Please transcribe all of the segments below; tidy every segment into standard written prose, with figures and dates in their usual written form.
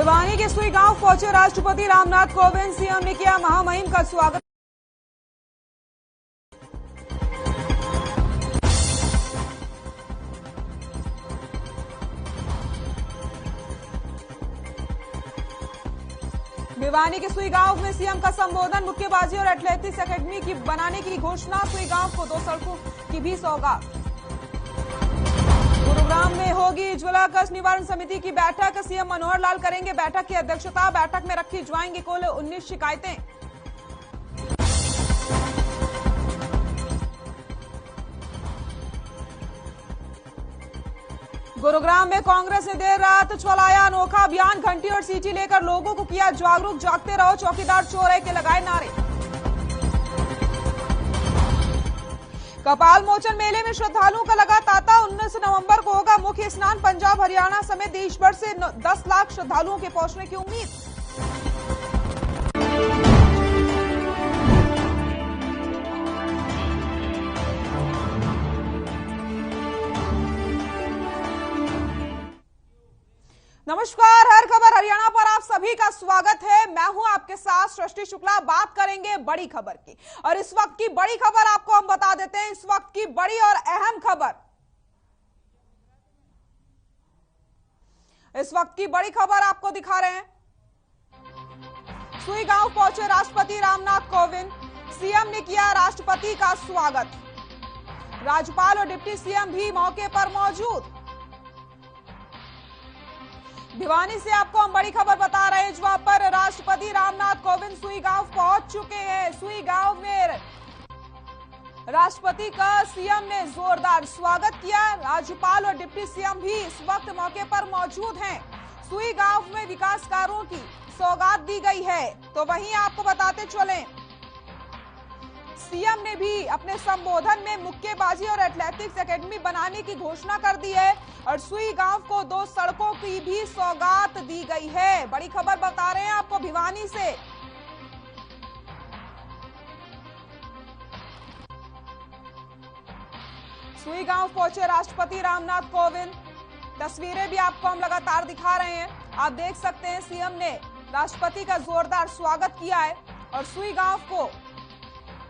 भिवानी के सुई गांव पहुंचे राष्ट्रपति रामनाथ कोविंद। सीएम ने किया महामहिम का स्वागत। भिवानी के सुई गांव में सीएम का संबोधन। मुक्केबाजी और एथलेटिक्स एकेडमी की बनाने की घोषणा। सुई गांव को 2 सड़कों की भी सौगात। गुरुग्राम में होगी ज्वाला कष्ट निवारण समिति की बैठक। सीएम मनोहर लाल करेंगे बैठक की अध्यक्षता। बैठक में रखी जाएंगी कुल 19 शिकायतें। गुरुग्राम में कांग्रेस ने देर रात चलाया अनोखा अभियान। घंटी और सीटी लेकर लोगों को किया जागरूक। जागते रहो चौकीदार चोर है के लगाए नारे। कपाल मोचन मेले में श्रद्धालुओं का लगा तांता। 19 नवंबर को होगा मुख्य स्नान। पंजाब हरियाणा समेत देश भर से 10 लाख श्रद्धालुओं के पहुंचने की उम्मीद। नमस्कार, हर खबर हरियाणा पर आप सभी का स्वागत है। मैं हूं आपके साथ सृष्टि शुक्ला। बात करेंगे बड़ी खबर की और इस वक्त की बड़ी खबर आपको हम बता देते हैं। इस वक्त की बड़ी और अहम खबर, इस वक्त की बड़ी खबर आपको दिखा रहे हैं। सुई गांव पहुंचे राष्ट्रपति रामनाथ कोविंद। सीएम ने किया राष्ट्रपति का स्वागत। राज्यपाल और डिप्टी सीएम भी मौके पर मौजूद। भिवानी से आपको हम बड़ी खबर बता रहे हैं, जहां पर राष्ट्रपति रामनाथ कोविंद सुई गांव पहुंच चुके हैं। सुई गांव में राष्ट्रपति का सीएम ने जोरदार स्वागत किया। राज्यपाल और डिप्टी सीएम भी इस वक्त मौके पर मौजूद हैं। सुई गांव में विकास कार्यों की सौगात दी गई है। तो वहीं आपको बताते चलें, सीएम ने भी अपने संबोधन में मुक्केबाजी और एथलेटिक्स एकेडमी बनाने की घोषणा कर दी है और सुई गांव को 2 सड़कों की भी सौगात दी गई है। बड़ी खबर बता रहे हैं आपको भिवानी से। सुई गांव पहुंचे राष्ट्रपति रामनाथ कोविंद। तस्वीरें भी आपको हम लगातार दिखा रहे हैं। आप देख सकते हैं सीएम ने राष्ट्रपति का जोरदार स्वागत किया है और सुई गांव को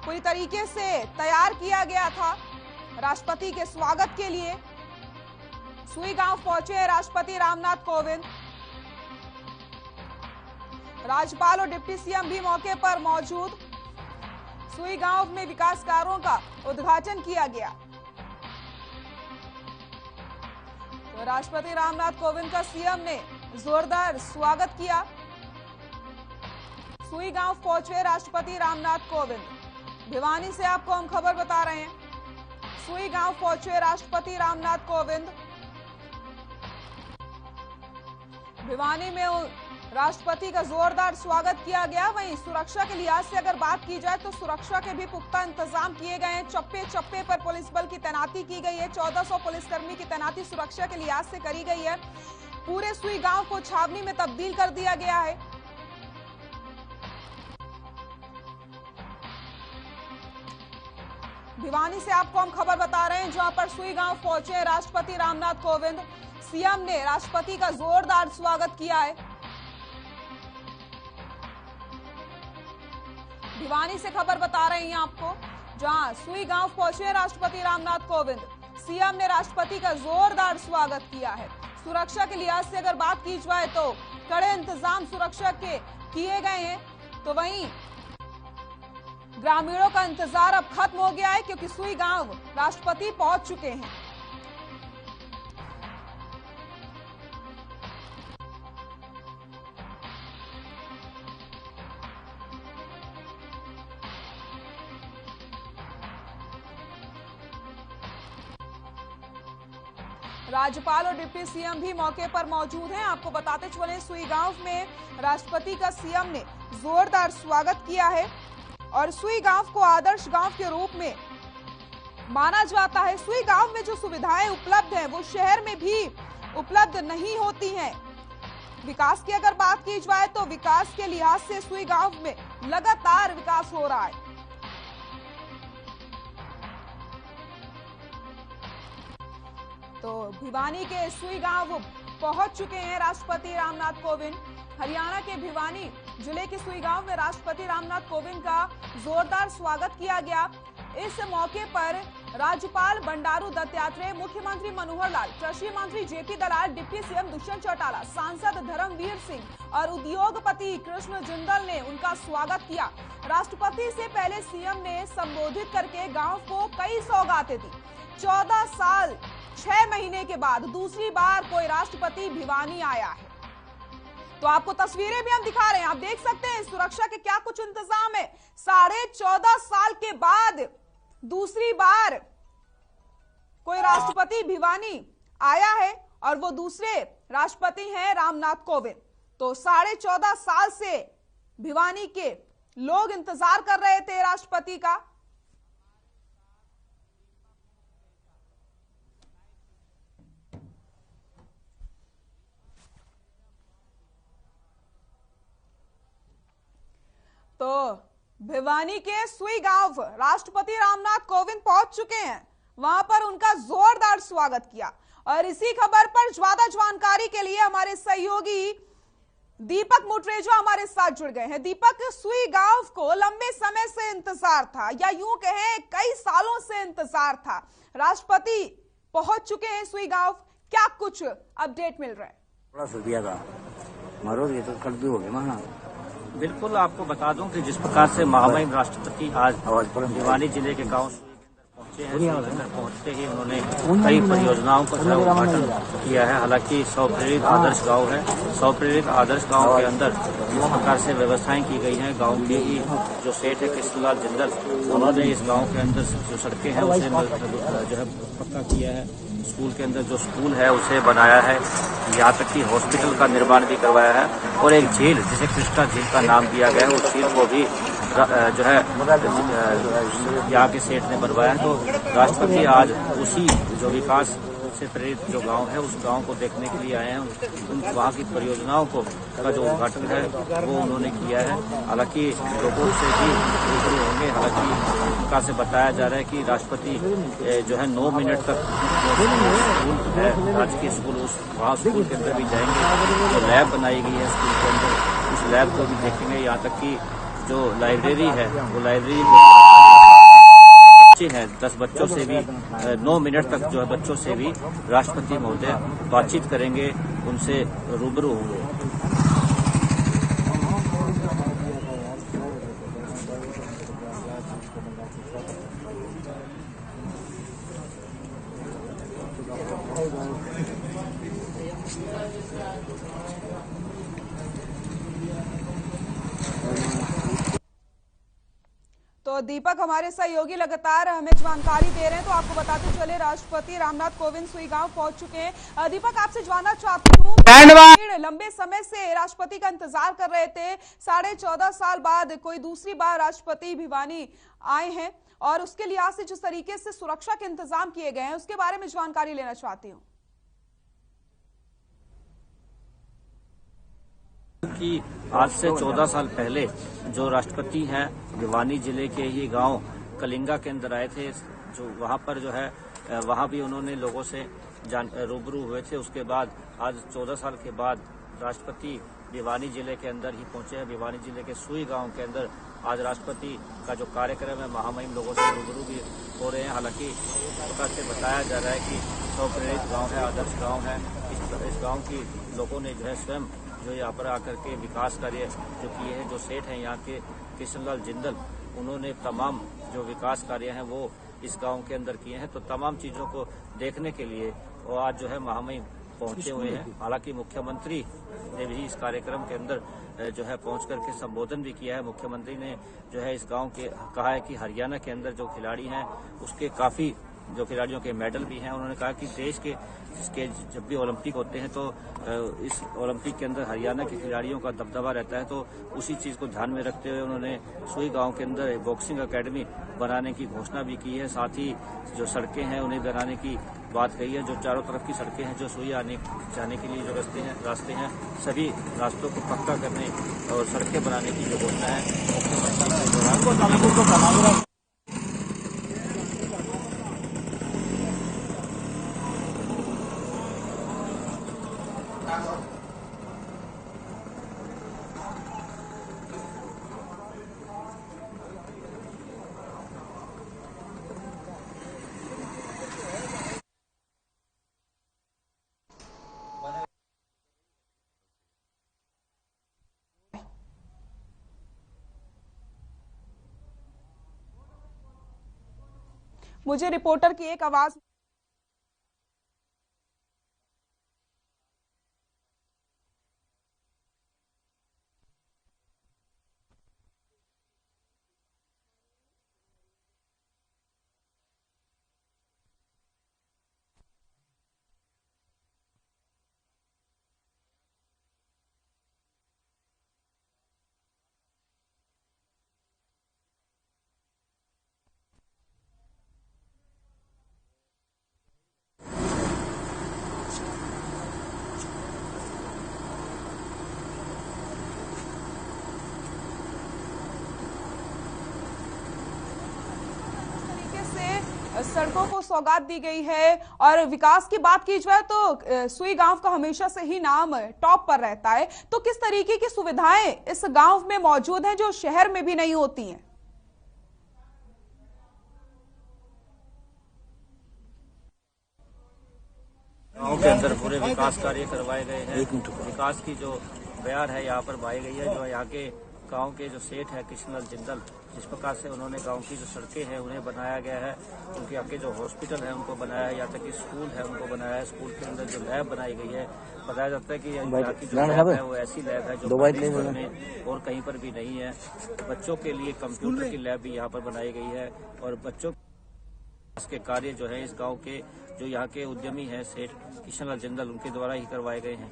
पूरी तरीके से तैयार किया गया था राष्ट्रपति के स्वागत के लिए। सुई गांव पहुंचे राष्ट्रपति रामनाथ कोविंद। राज्यपाल और डिप्टी सीएम भी मौके पर मौजूद। सुई गांव में विकास कार्यों का उद्घाटन किया गया। तो राष्ट्रपति रामनाथ कोविंद का सीएम ने जोरदार स्वागत किया। सुई गांव पहुंचे राष्ट्रपति रामनाथ कोविंद। भिवानी से आपको हम खबर बता रहे हैं। सुई गांव पहुंचे राष्ट्रपति रामनाथ कोविंद। भिवानी में राष्ट्रपति का जोरदार स्वागत किया गया। वहीं सुरक्षा के लिहाज से अगर बात की जाए तो सुरक्षा के भी पुख्ता इंतजाम किए गए हैं। चप्पे चप्पे पर पुलिस बल की तैनाती की गई है। 1400 पुलिसकर्मी की तैनाती सुरक्षा के लिहाज से करी गई है। पूरे सुई गांव को छावनी में तब्दील कर दिया गया है। भिवानी से आपको हम खबर बता रहे हैं, जहां पर सुई गांव पहुंचे राष्ट्रपति रामनाथ कोविंद। सीएम ने राष्ट्रपति का जोरदार स्वागत किया है। भिवानी से खबर बता रहे हैं आपको, जहां सुई गांव पहुंचे राष्ट्रपति रामनाथ कोविंद। सीएम ने राष्ट्रपति का जोरदार स्वागत किया है। सुरक्षा के लिहाज से अगर बात की जाए तो कड़े इंतजाम सुरक्षा के किए गए हैं। तो वहीं ग्रामीणों का इंतजार अब खत्म हो गया है, क्योंकि सुई गांव राष्ट्रपति पहुंच चुके हैं। राज्यपाल और डिप्टी सीएम भी मौके पर मौजूद हैं। आपको बताते चले, सुई गांव में राष्ट्रपति का सीएम ने जोरदार स्वागत किया है और सुई गांव को आदर्श गांव के रूप में माना जाता है। सुई गांव में जो सुविधाएं उपलब्ध हैं वो शहर में भी उपलब्ध नहीं होती हैं। विकास की अगर बात की जाए तो विकास के लिहाज से सुई गांव में लगातार विकास हो रहा है। तो भिवानी के सुई गांव पहुंच चुके हैं राष्ट्रपति रामनाथ कोविंद। हरियाणा के भिवानी जिले के सुई गांव में राष्ट्रपति रामनाथ कोविंद का जोरदार स्वागत किया गया। इस मौके पर राज्यपाल बंडारू दत्तात्रेय, मुख्यमंत्री मनोहर लाल, कृषि मंत्री जेपी दलाल, डिप्टी सीएम दुष्यंत चौटाला, सांसद धर्मवीर सिंह और उद्योगपति कृष्ण जिंदल ने उनका स्वागत किया। राष्ट्रपति से पहले सीएम ने संबोधित करके गांव को कई सौगातें दी। 14 साल 6 महीने के बाद दूसरी बार कोई राष्ट्रपति भिवानी आया है। तो आपको तस्वीरें भी हम दिखा रहे हैं, आप देख सकते हैं सुरक्षा के क्या कुछ इंतजाम है। 14.5 साल के बाद दूसरी बार कोई राष्ट्रपति भिवानी आया है और वो दूसरे राष्ट्रपति हैं रामनाथ कोविंद। तो 14.5 साल से भिवानी के लोग इंतजार कर रहे थे राष्ट्रपति का। तो भिवानी के सुई गांव राष्ट्रपति रामनाथ कोविंद पहुंच चुके हैं, वहां पर उनका जोरदार स्वागत किया। और इसी खबर पर ज्यादा जानकारी के लिए हमारे सहयोगी दीपक मुटरेजा हमारे साथ जुड़ गए हैं। दीपक, सुई गांव को लंबे समय से इंतजार था, या यूं कहें कई सालों से इंतजार था। राष्ट्रपति पहुंच चुके हैं सुई गांव, क्या कुछ अपडेट मिल रहा है? बड़ा शुक्रिया था मारो, ये तो कल भी हो गया माना। बिल्कुल, आपको बता दूं कि जिस प्रकार से महामहिम राष्ट्रपति आज भिवानी जिले के गांव पहुंचे हैं, पहुंचते ही उन्होंने कई परियोजनाओं का उद्घाटन किया है। हालांकि 100 प्रेरित आदर्श गांव है। 100 प्रेरित आदर्श गांव के अंदर जिस प्रकार से व्यवस्थाएं की गई हैं, गांव के ही जो सेठ है कृष्णलाल जिंदल, उन्होंने इस गांव के अंदर जो सड़कें हैं उसे जो है पक्का किया है। स्कूल के अंदर जो स्कूल है उसे बनाया है, यहाँ तक कि हॉस्पिटल का निर्माण भी करवाया है। और एक झील जिसे कृष्णा झील का नाम दिया गया है, उस झील को भी जो है यहाँ के सेठ ने बनवाया है। तो राष्ट्रपति आज उसी जो विकास से प्रेरित जो गांव है उस गांव को देखने के लिए आए हैं। उन वहाँ की परियोजनाओं को का जो उद्घाटन है वो उन्होंने किया है। हालांकि लोगों से भी रूबरू होंगे। हालांकि उनका से बताया जा रहा है कि राष्ट्रपति जो है 9 मिनट तक स्कूल है, राजकीय स्कूल, उस वहाँ स्कूल के अंदर भी जाएंगे। जो लैब बनाई गई है स्कूल के अंदर, उस लैब को भी देखेंगे। यहाँ तक कि जो लाइब्रेरी है वो लाइब्रेरी बच्चे हैं, 10 बच्चों से भी 9 मिनट तक जो है बच्चों से भी राष्ट्रपति महोदय बातचीत करेंगे, उनसे रूबरू होंगे। तो दीपक, हमारे सहयोगी लगातार हमें जानकारी दे रहे हैं, तो आपको बताते चले राष्ट्रपति रामनाथ कोविंद सुई गांव पहुंच चुके हैं। दीपक, आपसे जानना चाहती हूँ, लंबे समय से राष्ट्रपति का इंतजार कर रहे थे, 14.5 साल बाद कोई दूसरी बार राष्ट्रपति भिवानी आए हैं, और उसके लिहाज से जिस तरीके से सुरक्षा के इंतजाम किए गए हैं उसके बारे में जानकारी लेना चाहती हूँ। कि आज से 14 साल पहले जो राष्ट्रपति हैं भिवानी जिले के ही गांव कलिंगा के अंदर आए थे, जो वहां पर जो है वहां भी उन्होंने लोगों से रूबरू हुए थे। उसके बाद आज 14 साल के बाद राष्ट्रपति भिवानी जिले के अंदर ही पहुंचे हैं। भिवानी जिले के सुई गांव के अंदर आज राष्ट्रपति का जो कार्यक्रम है, महामहिम लोगों से रूबरू भी हो रहे हैं। हालांकि इस प्रकार से बताया जा रहा है कि 100 प्रेरित गाँव है, आदर्श गाँव है। इस गाँव की लोगों ने जो है स्वयं जो यहाँ पर आकर के विकास कार्य जो किए हैं, जो सेठ हैं यहाँ के कृष्णलाल जिंदल, उन्होंने तमाम जो विकास कार्य हैं वो इस गांव के अंदर किए हैं। तो तमाम चीजों को देखने के लिए वो आज जो है महामहिम पहुंचे हुए हैं। हालांकि मुख्यमंत्री ने भी इस कार्यक्रम के अंदर जो है पहुंच करके संबोधन भी किया है। मुख्यमंत्री ने जो है इस गांव के कहा है कि हरियाणा के अंदर जो खिलाड़ी हैं उसके काफी जो खिलाड़ियों के मेडल भी हैं। उन्होंने कहा कि देश के जब भी ओलंपिक होते हैं तो इस ओलंपिक के अंदर हरियाणा के खिलाड़ियों का दबदबा रहता है। तो उसी चीज को ध्यान में रखते हुए उन्होंने सुई गांव के अंदर एक बॉक्सिंग एकेडमी बनाने की घोषणा भी की है। साथ ही जो सड़कें हैं उन्हें बनाने की बात कही है। जो चारों तरफ की सड़कें हैं, जो सुई आने जाने के लिए जो रास्ते हैं, सभी रास्तों को पक्का करने और सड़कें बनाने की जो घोषणा है मुख्यमंत्री के दौरान मुझे रिपोर्टर की एक आवाज सड़कों को सौगात दी गई है। और विकास की बात की जाए तो सुई गांव का हमेशा से ही नाम टॉप पर रहता है। तो किस तरीके की सुविधाएं इस गांव में मौजूद हैं जो शहर में भी नहीं होती हैं? गांव के अंदर पूरे विकास कार्य करवाए गए हैं। विकास की जो बयार है यहाँ पर पाई गई है। जो यहाँ के गांव के जो सेठ है कृष्णलाल जिंदल, जिस प्रकार से उन्होंने गांव की जो सड़कें हैं उन्हें बनाया गया है, उनके आगे जो हॉस्पिटल है उनको बनाया है, यहाँ तक कि स्कूल है उनको बनाया है। स्कूल के अंदर जो लैब बनाई गई है, बताया जाता है कि यहाँ की जो लैब है वो ऐसी लैब है जो में और कहीं पर भी नहीं है। बच्चों के लिए कंप्यूटर की लैब भी यहाँ पर बनाई गई है और बच्चों के कार्य जो है इस गाँव के जो यहाँ के उद्यमी है सेठ कृष्णलाल जिंदल, उनके द्वारा ही करवाए गए हैं।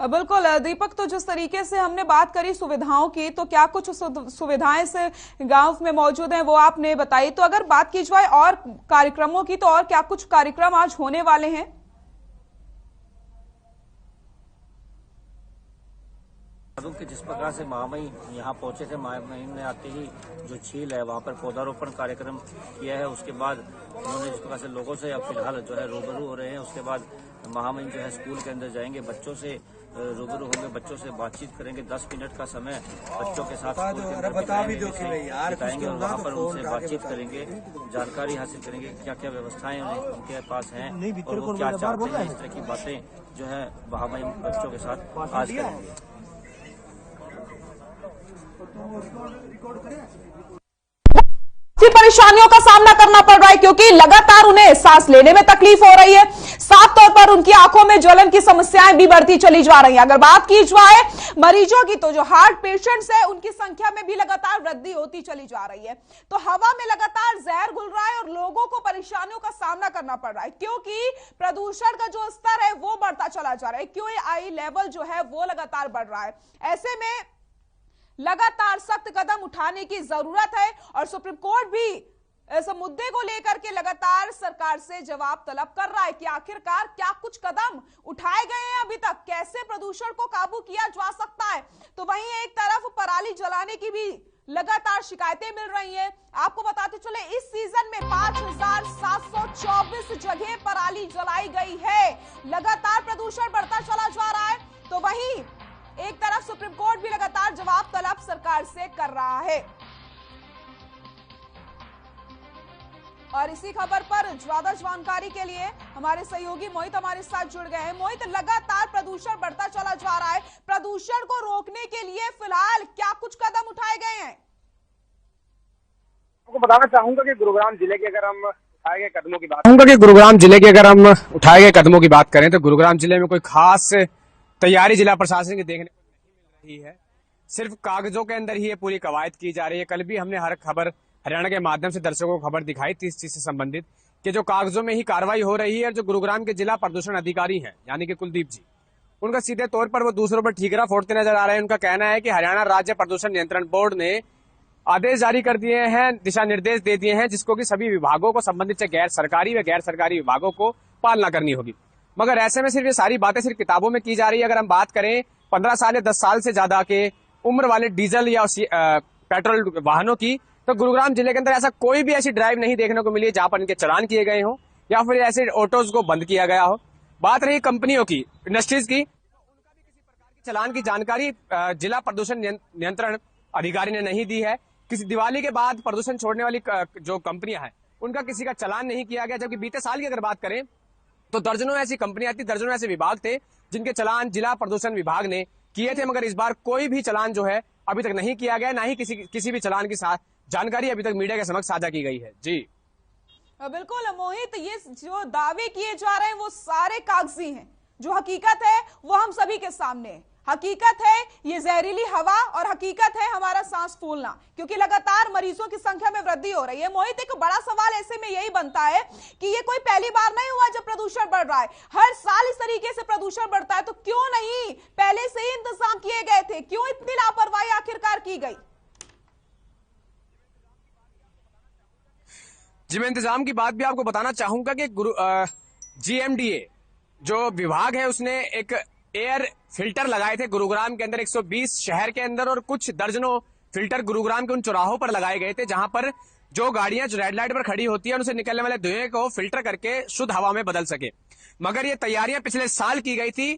बिल्कुल दीपक, तो जिस तरीके से हमने बात करी सुविधाओं की, तो क्या कुछ सुविधाएं से गांव में मौजूद हैं वो आपने बताई। तो अगर बात की जाए और कार्यक्रमों की, तो और क्या कुछ कार्यक्रम आज होने वाले हैं? कि जिस प्रकार से महामहिम यहाँ पहुंचे थे, महामहिम ने आते ही जो झील है वहाँ पर पौधारोपण कार्यक्रम किया है। उसके बाद उन्होंने जिस प्रकार से लोगों से अब फिलहाल जो है रूबरू हो रहे हैं। उसके बाद महामहिम जो है स्कूल के अंदर जाएंगे, बच्चों से रूबरू होंगे, बच्चों से बातचीत करेंगे। 10 मिनट का समय बच्चों के साथ स्कूल के अंदर बिताएंगे और वहाँ पर उनसे बातचीत करेंगे, जानकारी हासिल करेंगे क्या क्या व्यवस्थाएं उनके पास हैं और वो क्या चाहते हैं। इस तरह की बातें जो है महामहिम बच्चों के साथ आज करेंगे। परेशानियों का सामना करना पड़ रहा है क्योंकि लगातार उन्हें सांस लेने में तकलीफ हो रही है। साफ तौर पर उनकी आंखों में ज्वलन की समस्याएं भी बढ़ती चली जा रही हैं। अगर बात की जाए मरीजों की, तो जो हार्ट पेशेंट्स है उनकी संख्या में भी लगातार वृद्धि होती चली जा रही है। तो हवा में लगातार जहर घुल रहा है और लोगों को परेशानियों का सामना करना पड़ रहा है क्योंकि प्रदूषण का जो स्तर है वो बढ़ता चला जा रहा है। QAI लेवल जो है वो लगातार बढ़ रहा है। ऐसे में लगातार सख्त कदम उठाने की जरूरत है और सुप्रीम कोर्ट भी इस मुद्दे को लेकर के लगातार सरकार से जवाब तलब कर रहा है कि आखिरकार क्या कुछ कदम उठाए गए हैं अभी तक, कैसे प्रदूषण को काबू किया जा सकता है। तो वहीं एक तरफ पराली जलाने की भी लगातार शिकायतें मिल रही हैं। आपको बताते चले इस सीजन में 5724 जगह पराली जलाई गई है। लगातार प्रदूषण बढ़ता चला जा रहा है। तो वहीं एक तरफ सुप्रीम कोर्ट भी लगातार जवाब तलब सरकार से कर रहा है। और इसी खबर पर ज्यादा जानकारी के लिए हमारे सहयोगी मोहित हमारे साथ जुड़ गए हैं। मोहित, लगातार प्रदूषण बढ़ता चला जा रहा है, प्रदूषण को रोकने के लिए फिलहाल क्या कुछ कदम उठाए गए हैं? आपको बताना चाहूंगा कि गुरुग्राम जिले के अगर हम उठाए गए कदमों की बात करें तो गुरुग्राम जिले में कोई खास तैयारी जिला प्रशासन की देखने को नहीं मिल रही है। सिर्फ कागजों के अंदर ही ये पूरी कवायद की जा रही है। कल भी हमने हर खबर हरियाणा के माध्यम से दर्शकों को खबर दिखाई थी इस चीज से संबंधित कि जो कागजों में ही कार्रवाई हो रही है। और जो गुरुग्राम के जिला प्रदूषण अधिकारी हैं यानी कि कुलदीप जी, उनका सीधे तौर पर वो दूसरों पर ठीकरा फोड़ते नजर आ रहे हैं। उनका कहना है कि हरियाणा राज्य प्रदूषण नियंत्रण बोर्ड ने आदेश जारी कर दिए हैं, दिशा निर्देश दे दिए हैं, जिसको कि सभी विभागों को संबंधित से गैर सरकारी विभागों को पालना करनी होगी। मगर ऐसे में सिर्फ ये सारी बातें सिर्फ किताबों में की जा रही है। अगर हम बात करें 15 साल या 10 साल से ज्यादा के उम्र वाले डीजल या पेट्रोल वाहनों की, तो गुरुग्राम जिले के अंदर ऐसा कोई भी ऐसी ड्राइव नहीं देखने को मिली है जहां पर इनके चालान किए गए हो या फिर ऐसे ऑटोज को बंद किया गया हो। बात रही कंपनियों की, इंडस्ट्रीज की, उनका भी किसी प्रकार की चालान की जानकारी जिला प्रदूषण नियंत्रण अधिकारी ने नहीं दी है। किसी दिवाली के बाद प्रदूषण छोड़ने वाली जो कंपनियां हैं उनका किसी का चालान नहीं किया गया, जबकि बीते साल की अगर बात करें तो दर्जनों ऐसी कंपनियां थी, दर्जनों ऐसे विभाग थे जिनके चालान जिला प्रदूषण विभाग ने किए थे, मगर इस बार कोई भी चालान जो है अभी तक नहीं किया गया, ना ही किसी भी चालान की जानकारी अभी तक मीडिया के समक्ष साझा की गई है। जी बिल्कुल मोहित, ये जो दावे किए जा रहे हैं वो सारे कागजी हैं, जो हकीकत है वो हम सभी के सामने है। हकीकत है ये जहरीली हवा और हकीकत है हमारा सांस फूलना, क्योंकि लगातार मरीजों की संख्या में वृद्धि हो रही है। मोहित, एक बड़ा सवाल ऐसे में यही बनता है कि ये कोई पहली बार नहीं हुआ जब प्रदूषण बढ़ रहा है, हर साल इस तरीके से प्रदूषण बढ़ता है, तो क्यों नहीं पहले से ही इंतजाम किए गए थे, क्यों इतनी लापरवाही आखिरकार की गई? जी, मैं इंतजाम की बात भी आपको बताना चाहूंगा कि GMDA जो विभाग है उसने एक एयर फिल्टर लगाए थे गुरुग्राम के अंदर, 120 शहर के अंदर, और कुछ दर्जनों फिल्टर गुरुग्राम के उन चौराहों पर लगाए गए थे जहां पर जो गाड़ियां जो रेड लाइट पर खड़ी होती है उनसे निकलने वाले धुएं को फिल्टर करके शुद्ध हवा में बदल सके। मगर ये तैयारियां पिछले साल की गई थी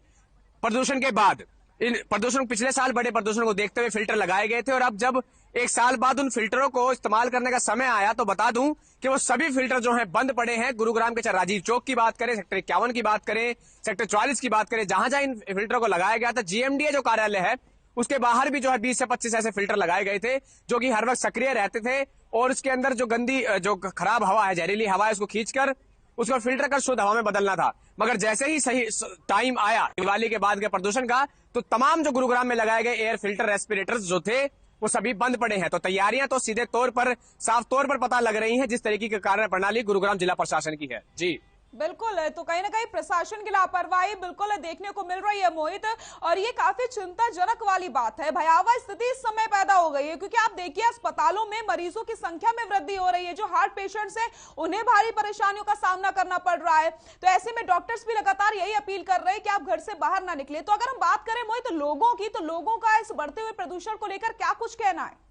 प्रदूषण के बाद। पिछले साल बड़े प्रदूषण को देखते हुए फिल्टर लगाए गए थे, और अब जब एक साल बाद उन फिल्टरों को इस्तेमाल करने का समय आया तो बता दूं कि वो सभी फिल्टर जो हैं बंद पड़े हैं। गुरुग्राम के चाहे राजीव चौक की बात करें, सेक्टर 51 की बात करें, सेक्टर 44 की बात करें, जहां जहां इन फिल्टरों को लगाया गया था, GMDA जो कार्यालय है उसके बाहर भी जो है 20 से 25 ऐसे फिल्टर लगाए गए थे जो कि हर वक्त सक्रिय रहते थे, और उसके अंदर जो गंदी जो खराब हवा है, जहरीली हवा है, उसको खींचकर उसको फिल्टर कर शुद्ध हवा में बदलना था। मगर जैसे ही सही टाइम आया दिवाली के बाद के प्रदूषण का, तो तमाम जो गुरुग्राम में लगाए गए एयर फिल्टर रेस्पिरेटर्स जो थे वो सभी बंद पड़े हैं। तो तैयारियां तो सीधे तौर पर, साफ तौर पर पता लग रही हैं जिस तरीके की कार्य प्रणाली गुरुग्राम जिला प्रशासन की है। जी बिल्कुल, तो कहीं ना कहीं प्रशासन की लापरवाही बिल्कुल देखने को मिल रही है मोहित, और ये काफी चिंताजनक वाली बात है। भयावह स्थिति इस समय पैदा हो गई है, क्योंकि आप देखिए अस्पतालों में मरीजों की संख्या में वृद्धि हो रही है, जो हार्ट पेशेंट्स हैं उन्हें भारी परेशानियों का सामना करना पड़ रहा है। तो ऐसे में डॉक्टर्स भी लगातार यही अपील कर रहे हैं कि आप घर से बाहर ना निकले। तो अगर हम बात करें मोहित लोगों की, तो लोगों का इस बढ़ते हुए प्रदूषण को लेकर क्या कुछ कहना है?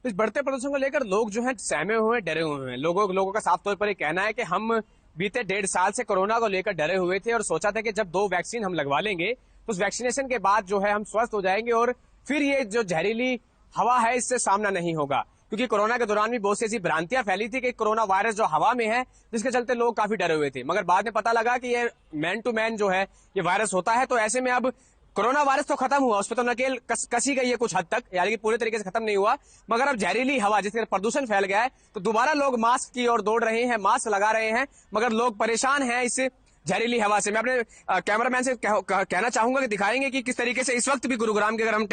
इस बढ़ते प्रदूषण को लेकर लोग जो हैं सहमे हुए हैं, डरे हुए हैं। लोगों का साफ तौर पर ये कहना है कि हम बीते 1.5 साल से कोरोना को लेकर डरे हुए थे और सोचा था कि जब 2 वैक्सीन हम लगवा लेंगे तो उस वैक्सीनेशन के बाद जो है हम स्वस्थ हो जाएंगे और फिर ये जो जहरीली हवा है इससे सामना नहीं होगा। क्योंकि कोरोना के दौरान भी बहुत सी ऐसी भ्रांतियां फैली थी कि कोरोना वायरस जो हवा में है, जिसके चलते लोग काफी डरे हुए थे। मगर बाद में पता लगा कि ये मैन टू मैन जो है ये वायरस होता है। तो ऐसे में अब कोरोना वायरस तो खत्म हुआ, उस पर तो नकेल कसी गई है कुछ हद तक, यानी कि पूरे तरीके से खत्म नहीं हुआ, मगर अब जहरीली हवा जिससे प्रदूषण फैल गया है तो दोबारा लोग मास्क की ओर दौड़ रहे हैं, मास्क लगा रहे हैं, मगर लोग परेशान हैं इस जहरीली हवा से। मैं अपने कैमरामैन से कहना चाहूंगा कि दिखाएंगे कि किस तरीके से इस वक्त भी गुरुग्राम के, अगर हम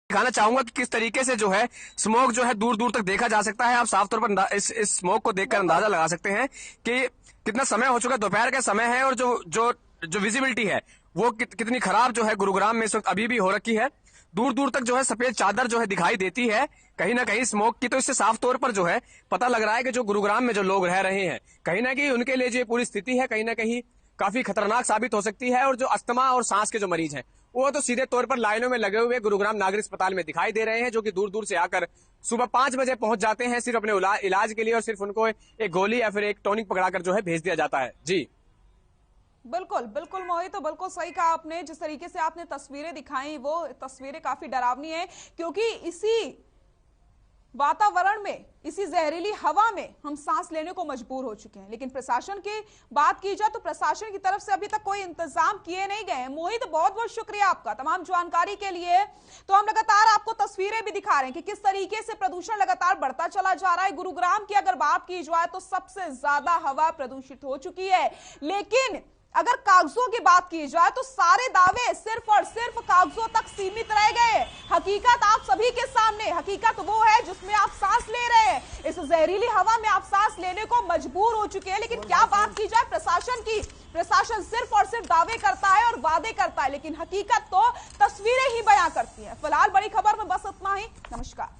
दिखाना चाहूंगा कि किस तरीके से जो है स्मोक जो है दूर दूर तक देखा जा सकता है। आप साफ तौर पर इस स्मोक को देखकर अंदाजा लगा सकते हैं कि कितना समय हो चुका है, दोपहर का समय है, और जो विजिबिलिटी है वो कितनी खराब जो है गुरुग्राम में इस वक्त अभी भी हो रखी है। दूर दूर तक जो है सफेद चादर जो है दिखाई देती है कहीं ना कहीं स्मोक की। तो इससे साफ तौर पर जो है पता लग रहा है कि जो गुरुग्राम में जो लोग रह रहे हैं कहीं ना कहीं उनके लिए जो पूरी स्थिति है कहीं ना कहीं काफी खतरनाक साबित हो सकती है। और जो अस्थमा और सांस के जो मरीज हैं वो तो सीधे तौर पर लाइनों में लगे हुए गुरुग्राम नागरिक अस्पताल में दिखाई दे रहे हैं, जो कि दूर दूर से आकर सुबह 5 बजे पहुंच जाते हैं सिर्फ अपने इलाज के लिए, और सिर्फ उनको एक गोली या फिर एक टॉनिक पकड़ाकर जो है भेज दिया जाता है। जी बिल्कुल बिल्कुल मोहित, तो बिल्कुल सही कहा आपने। जिस तरीके से आपने तस्वीरें दिखाई वो तस्वीरें काफी डरावनी है, क्योंकि इसी वातावरण में, इसी जहरीली हवा में हम सांस लेने को मजबूर हो चुके हैं। लेकिन प्रशासन की बात की जाए तो प्रशासन की तरफ से अभी तक कोई इंतजाम किए नहीं गए हैं। मोहित, बहुत बहुत शुक्रिया आपका तमाम जानकारी के लिए। तो हम लगातार आपको तस्वीरें भी दिखा रहे हैं कि किस तरीके से प्रदूषण लगातार बढ़ता चला जा रहा है। गुरुग्राम की अगर बात की जाए तो सबसे ज्यादा हवा प्रदूषित हो चुकी है, लेकिन अगर कागजों की बात की जाए तो सारे दावे सिर्फ और सिर्फ कागजों तक सीमित रह गए। हकीकत आप सभी के सामने, हकीकत वो है जिसमें आप सांस ले रहे हैं। इस जहरीली हवा में आप सांस लेने को मजबूर हो चुके हैं। लेकिन क्या बात की जाए प्रशासन की, प्रशासन सिर्फ और सिर्फ दावे करता है और वादे करता है, लेकिन हकीकत तो तस्वीरें ही बयां करती है। फिलहाल बड़ी खबर में बस इतना ही। नमस्कार।